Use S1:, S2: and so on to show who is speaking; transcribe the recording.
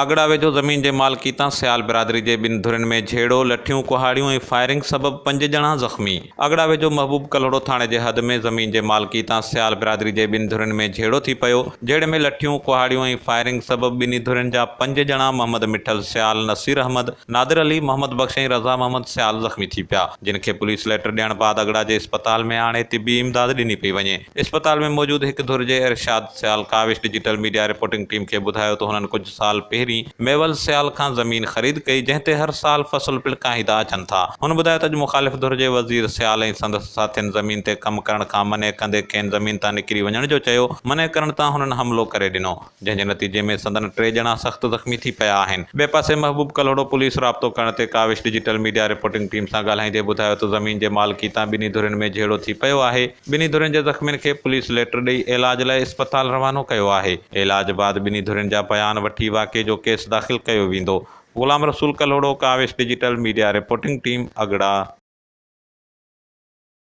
S1: अगड़ा वेझो ज़मीन जे मालिकी तां सियाल बिरादरी जे ॿिनि धुरनि में झेड़ो, लठियूं, कुहाड़ियूं ऐं फायरिंग सबबि 5 ॼणा ज़ख़्मी। अगड़ा वेझो महबूब कलोड़ो थाणे जे हद में ज़मीन जे मालिकी तां सियाल बिरादरी जे ॿिनि धुरनि में झेड़ो थी पियो। झेड़े में लठियूं, कुहाड़ियूं ऐं फायरिंग सबबि ॿिन्ही धुरनि जा 5 ॼणा मोहम्मद मिठल सियाल, नसीर अहमद, नादिर अली, मोहम्मद बख्श ऐं रज़ा मोहम्मद सियाल ज़ख़्मी थी पिया, जिन खे पुलिस लेटर ॾियण बाद अगड़ा जे इस्पताल में आणे तिबी इमदाद ॾिनी पई वञे। इस्पताल में मौजूद हिक धुर जे इरशाद सियाल Kaavish digital media reporting team खे ॿुधायो त हुननि कुझु साल पहिरीं मेवल सियाल खां ज़मीन ख़रीद कई, जंहिं ते हर साल फ़सुल पिड़काईंदा अचनि था। हुन ॿुधायो त अॼु मुख़ालिफ़ धुर जे वज़ीर सियाल ऐं संदसि साथियुनि ज़मीन ते कमु करण खां मने कंदे खेनि ज़मीन तां निकिरी वञण जो चयो। मने करण तां हुननि हमलो करे ॾिनो, जंहिं जे नतीजे में संदन 3 ॼणा सख़्तु ज़ख़्मी थी पिया आहिनि। ॿिए पासे महबूब कलोड़ो पुलिस राब्तो करण ते Kaavish digital media reporting team सां ॻाल्हाईंदे ॿुधायो त ज़मीन जे मालिकी तां ॿिन्ही धुरनि में झेड़ो थी पियो आहे। ॿिन्ही धुरनि जे ज़ख़्मियुनि खे पुलिस लेटर ॾेई इलाज लाइ इस्पताल रवानो कयो आहे। इलाज बाद ॿिन्ही धुरनि जा बयान वठी वाक़े जो केस दाख़िल कयो वेंदो। ग़ुलाम रसूल कलोड़ो, Kaavish digital media reporting team, अगड़ा।